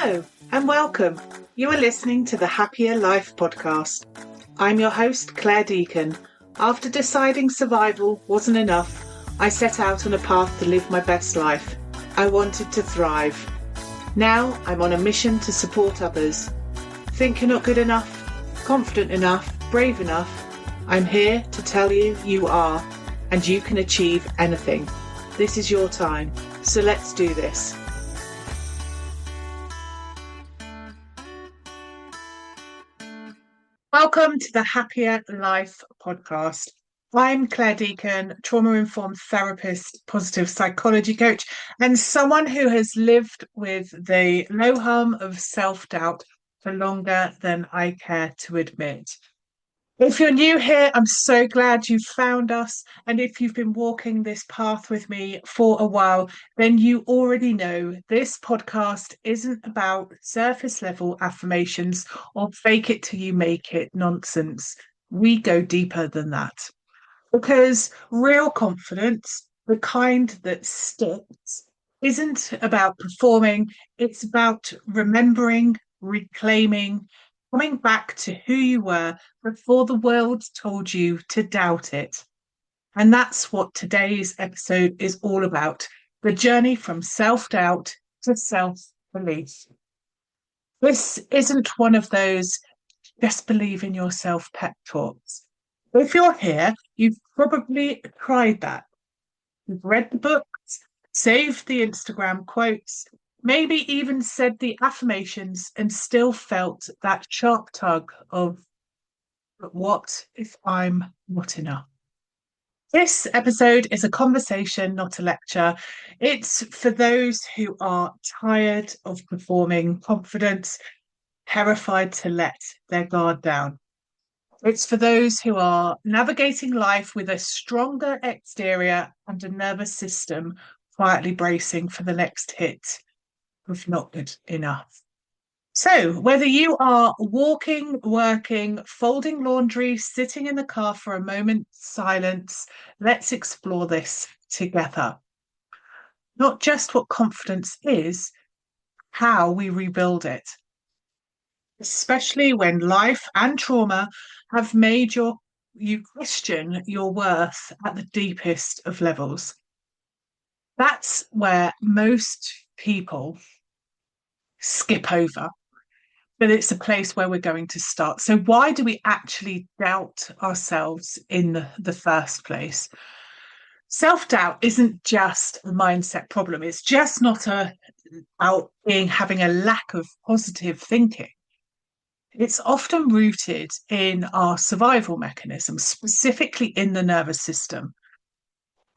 Hello and welcome. You are listening to the Happya Life Podcast. I'm your host, Clare Deacon. After deciding survival wasn't enough, I set out on a path to live my best life. I wanted to thrive. Now I'm on a mission to support others. Think you're not good enough, confident enough, brave enough? I'm here to tell you you are, and you can achieve anything. This is your time, so let's do this. Welcome to the Happya Life Podcast. I'm Clare Deacon, trauma-informed therapist, positive psychology coach, and someone who has lived with the low hum of self-doubt for longer than I care to admit. If you're new here, I'm so glad you found us. And if you've been walking this path with me for a while, then you already know this podcast isn't about surface level affirmations or fake it till you make it nonsense. We go deeper than that. Because real confidence, the kind that sticks, isn't about performing, it's about remembering, reclaiming, coming back to who you were before the world told you to doubt it. And that's what today's episode is all about, the journey from self-doubt to self-belief. This isn't one of those just believe in yourself pep talks. If you're here, you've probably tried that. You've read the books, saved the Instagram quotes, maybe even said the affirmations and still felt that sharp tug of, but what if I'm not enough? This episode is a conversation, not a lecture. It's for those who are tired of performing confidence, terrified to let their guard down. It's for those who are navigating life with a stronger exterior and a nervous system quietly bracing for the next hit of not good enough. So, whether you are walking, working, folding laundry, sitting in the car for a moment's silence, let's explore this together. Not just what confidence is, how we rebuild it. Especially when life and trauma have made you question your worth at the deepest of levels. That's where most people skip over, but it's a place where we're going to start. So why do we actually doubt ourselves in the first place? Self-doubt isn't just a mindset problem. It's just not about having a lack of positive thinking. It's often rooted in our survival mechanisms, specifically in the nervous system.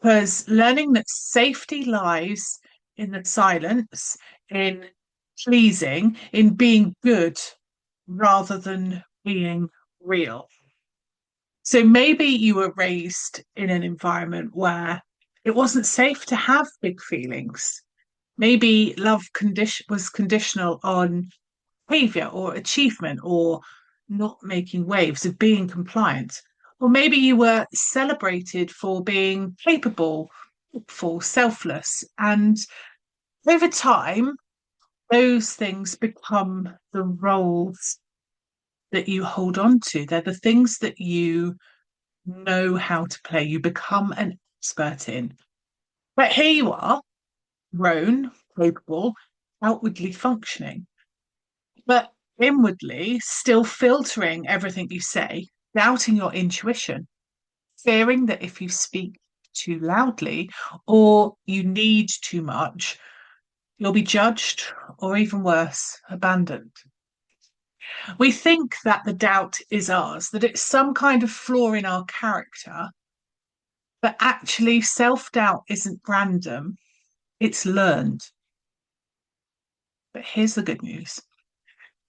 Because learning that safety lies in the silence, in pleasing, in being good rather than being real. So maybe you were raised in an environment where it wasn't safe to have big feelings. Maybe love was conditional on behavior or achievement or not making waves, of being compliant. Or maybe you were celebrated for being capable, hopeful, selfless. And over time, those things become the roles that you hold on to. They're the things that you know how to play, you become an expert in. But here you are, grown, capable, outwardly functioning, but inwardly still filtering everything you say, doubting your intuition, fearing that if you speak too loudly or you need too much, you'll be judged or even worse, abandoned. We think that the doubt is ours, that it's some kind of flaw in our character, but actually self-doubt isn't random, it's learned. But here's the good news.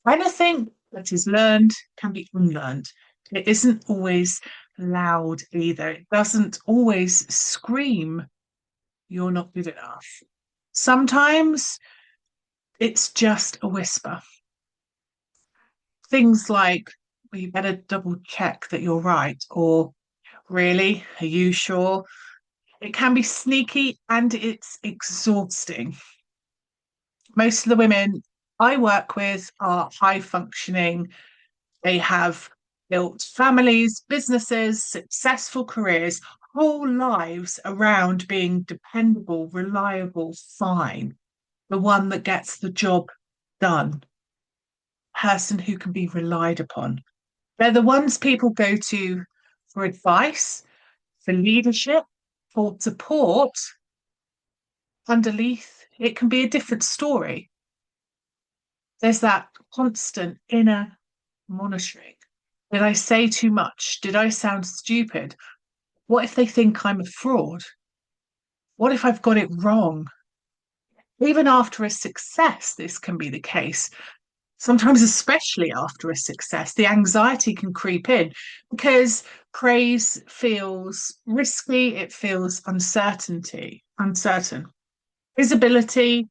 Anything that is learned can be unlearned. It isn't always loud either. It doesn't always scream, you're not good enough. Sometimes it's just a whisper. Things like, well, you better double check that you're right, or really, are you sure? It can be sneaky and it's exhausting. Most of the women I work with are high functioning. They have built families, businesses, successful careers, whole lives around being dependable, reliable, fine, the one that gets the job done, person who can be relied upon. They're the ones people go to for advice, for leadership, for support. Underneath, it can be a different story. There's that constant inner monitoring. Did I say too much? Did I sound stupid? What if they think I'm a fraud? What if I've got it wrong? Even after a success, this can be the case. Sometimes, especially after a success, the anxiety can creep in because praise feels risky, it feels uncertain. Visibility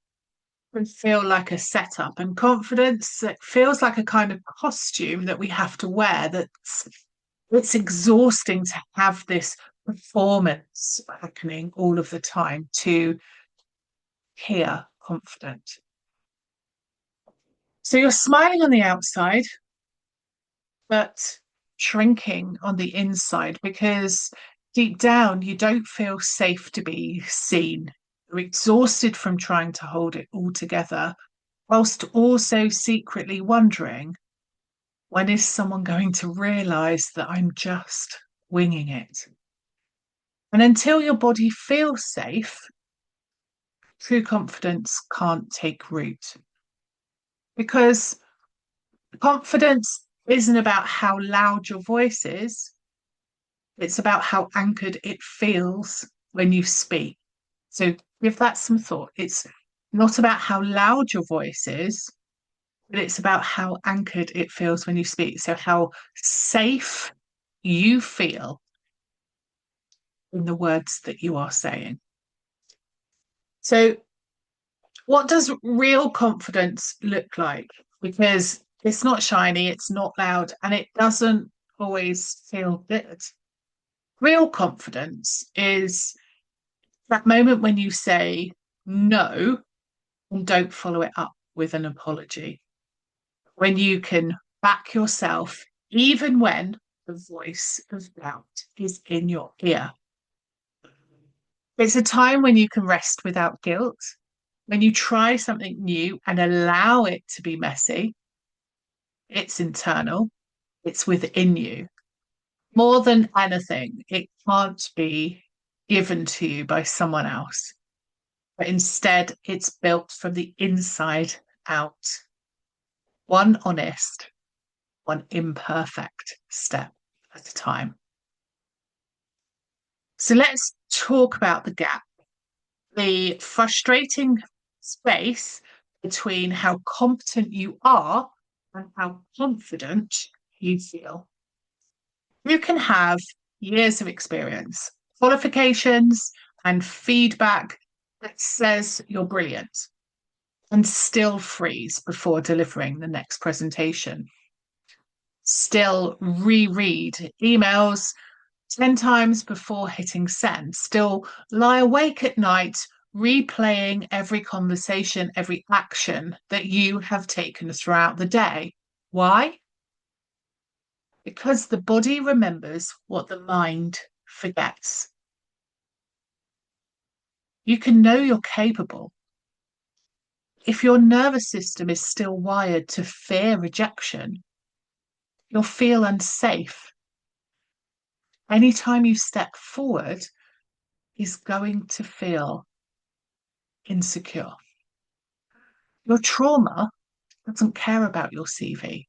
can feel like a setup, and confidence, it feels like a kind of costume that we have to wear. That's it's exhausting to have this performance happening all of the time to appear confident. So you're smiling on the outside, but shrinking on the inside because deep down you don't feel safe to be seen. You're exhausted from trying to hold it all together, whilst also secretly wondering, when is someone going to realize that I'm just winging it? And until your body feels safe, true confidence can't take root because confidence isn't about how loud your voice is, it's about how anchored it feels when you speak. So give that some thought. It's not about how loud your voice is, but it's about how anchored it feels when you speak. So how safe you feel in the words that you are saying. So, what does real confidence look like? Because it's not shiny, it's not loud, and it doesn't always feel good. Real confidence is that moment when you say no and don't follow it up with an apology. When you can back yourself, even when the voice of doubt is in your ear. It's a time when you can rest without guilt, when you try something new and allow it to be messy. It's internal, it's within you. More than anything, it can't be given to you by someone else, but instead it's built from the inside out. One honest, one imperfect step at a time. So let's talk about the gap, the frustrating space between how competent you are and how confident you feel. You can have years of experience, qualifications, and feedback that says you're brilliant and still freeze before delivering the next presentation. Still reread emails 10 times before hitting send, still lie awake at night replaying every conversation, every action that you have taken throughout the day. Why? Because the body remembers what the mind forgets. You can know you're capable. If your nervous system is still wired to fear rejection, you'll feel unsafe. Anytime you step forward is going to feel insecure. Your trauma doesn't care about your CV.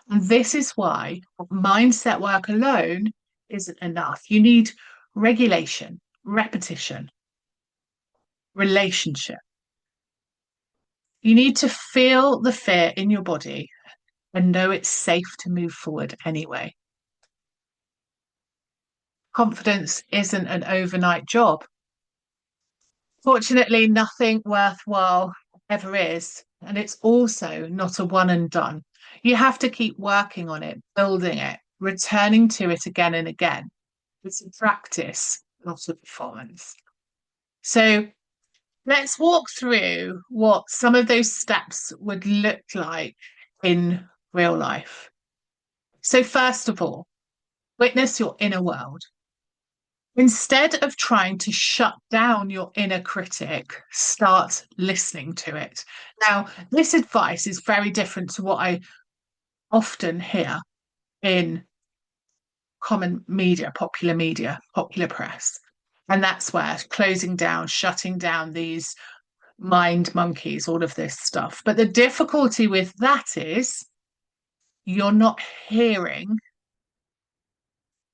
And this is why mindset work alone isn't enough. You need regulation, repetition, relationship. You need to feel the fear in your body and know it's safe to move forward anyway. Confidence isn't an overnight job. Fortunately, nothing worthwhile ever is. And it's also not a one and done. You have to keep working on it, building it, returning to it again and again. It's a practice, not a performance. So Let's walk through what some of those steps would look like in real life. So, first of all, witness your inner world. Instead of trying to shut down your inner critic, start listening to it. Now, this advice is very different to what I often hear in common media, popular press. And that's where closing down, shutting down these mind monkeys, all of this stuff. But the difficulty with that is you're not hearing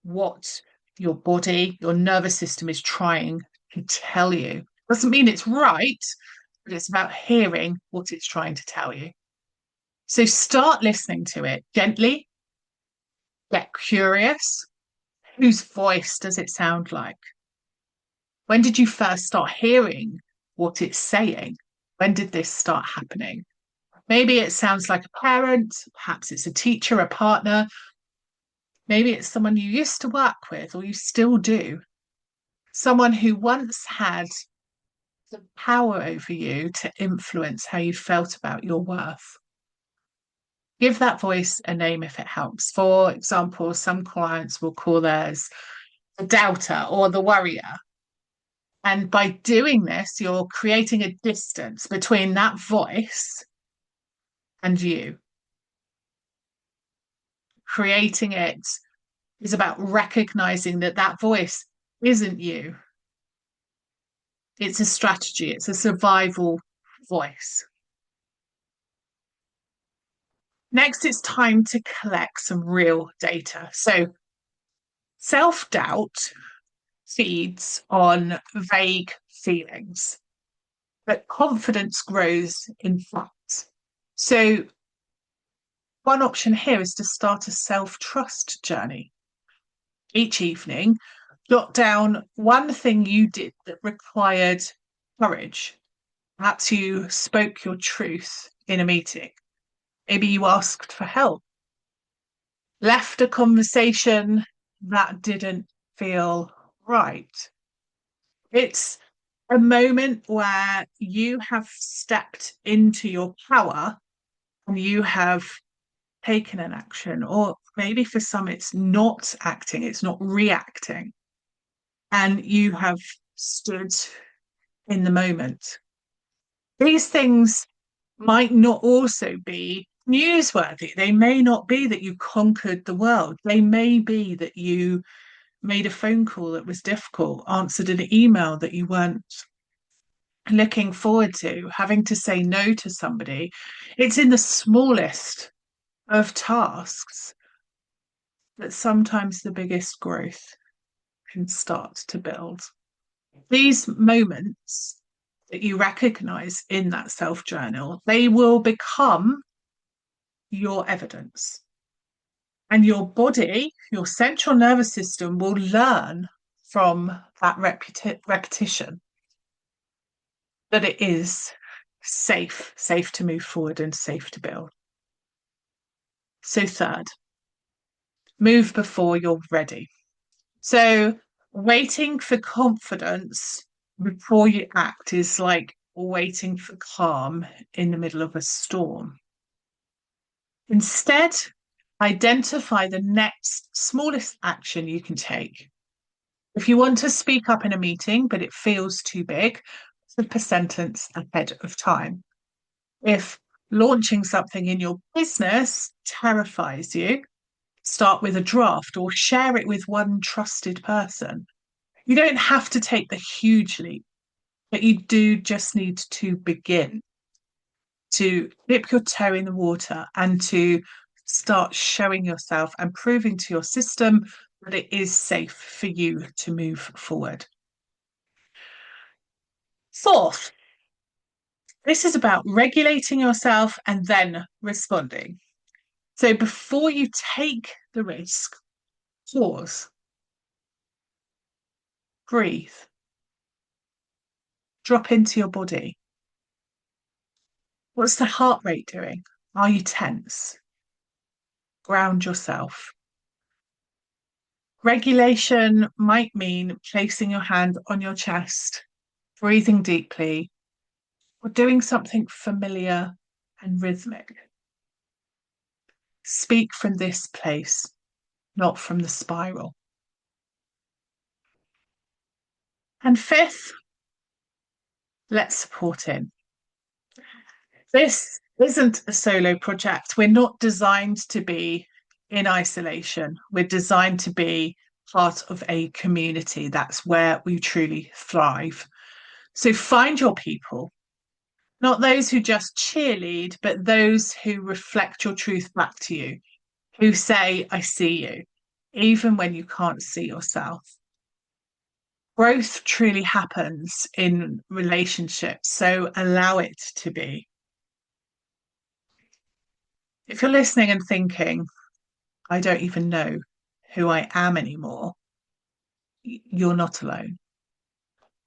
what your body, your nervous system is trying to tell you. Doesn't mean it's right, but it's about hearing what it's trying to tell you. So start listening to it gently, get curious. Whose voice does it sound like? When did you first start hearing what it's saying? When did this start happening? Maybe it sounds like a parent, perhaps it's a teacher, a partner, maybe it's someone you used to work with or you still do, someone who once had the power over you to influence how you felt about your worth. Give that voice a name if it helps. For example, some clients will call theirs the doubter or the worrier. And by doing this, you're creating a distance between that voice and you. Creating it is about recognizing that that voice isn't you. It's a strategy, it's a survival voice. Next, it's time to collect some real data. So, self doubt feeds on vague feelings, but confidence grows in facts. So, one option here is to start a self trust journey. Each evening, jot down one thing you did that required courage. Perhaps you spoke your truth in a meeting. Maybe you asked for help, left a conversation that didn't feel right. It's a moment where you have stepped into your power and you have taken an action, or maybe for some, it's not acting, it's not reacting, and you have stood in the moment. These things might not also be newsworthy. They may not be that you conquered the world. They may be that you made a phone call that was difficult, answered an email that you weren't looking forward to, having to say no to somebody. It's in the smallest of tasks that sometimes the biggest growth can start to build. These moments that you recognize in that self journal, they will become your evidence. And your body, your central nervous system will learn from that repetition that it is safe to move forward and safe to build. So, third, move before you're ready. So, waiting for confidence before you act is like waiting for calm in the middle of a storm. Instead, identify the next smallest action you can take. If you want to speak up in a meeting, but it feels too big, slip a sentence ahead of time. If launching something in your business terrifies you, start with a draft or share it with one trusted person. You don't have to take the huge leap, but you do just need to begin to dip your toe in the water and to start showing yourself and proving to your system that it is safe for you to move forward. Fourth, this is about regulating yourself and then responding. So before you take the risk, pause, breathe, drop into your body. What's the heart rate doing? Are you tense? Ground yourself. Regulation might mean placing your hand on your chest, breathing deeply, or doing something familiar and rhythmic. Speak from this place, not from the spiral. And fifth, let's support in. This isn't a solo project. We're not designed to be in isolation. We're designed to be part of a community. That's where we truly thrive. So find your people, not those who just cheerlead, but those who reflect your truth back to you, who say, I see you, even when you can't see yourself. Growth truly happens in relationships, so allow it to be. If you're listening and thinking, I don't even know who I am anymore, you're not alone.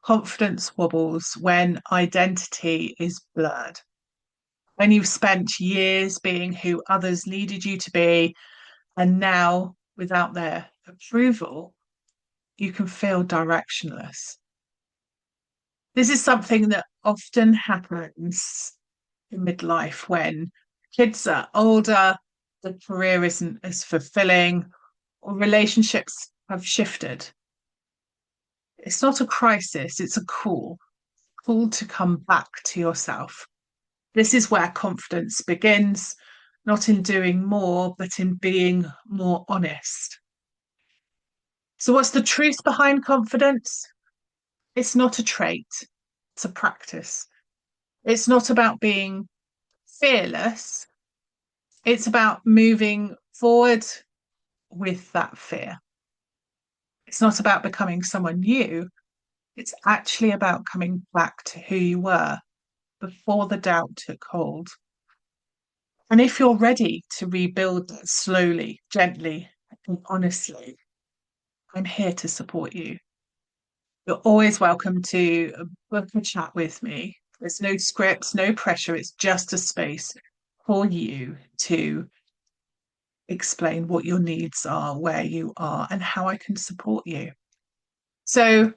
Confidence wobbles when identity is blurred. When you've spent years being who others needed you to be, and now, without their approval, you can feel directionless. This is something that often happens in midlife when kids are older, the career isn't as fulfilling, or relationships have shifted. It's not a crisis, it's a call to come back to yourself. This is where confidence begins, not in doing more, but in being more honest. So, what's the truth behind confidence? It's not a trait, it's a practice. It's not about being fearless, it's about moving forward with that fear. It's not about becoming someone new, it's actually about coming back to who you were before the doubt took hold. And if you're ready to rebuild that slowly, gently, and honestly, I'm here to support you. You're always welcome to book a chat with me. There's no scripts, no pressure. It's just a space for you to explain what your needs are, where you are, and how I can support you. So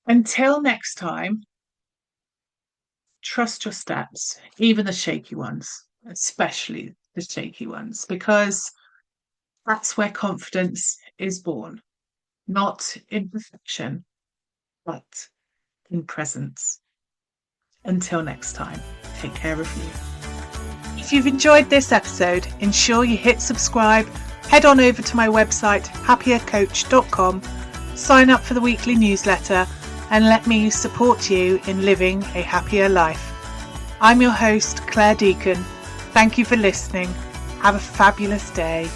until next time, trust your steps, even the shaky ones, especially the shaky ones, because that's where confidence is born, not in perfection, but in presence. Until next time, take care of you. If you've enjoyed this episode, ensure you hit subscribe, head on over to my website, happiercoach.com, sign up for the weekly newsletter, and let me support you in living a happier life. I'm your host, Clare Deacon. Thank you for listening. Have a fabulous day.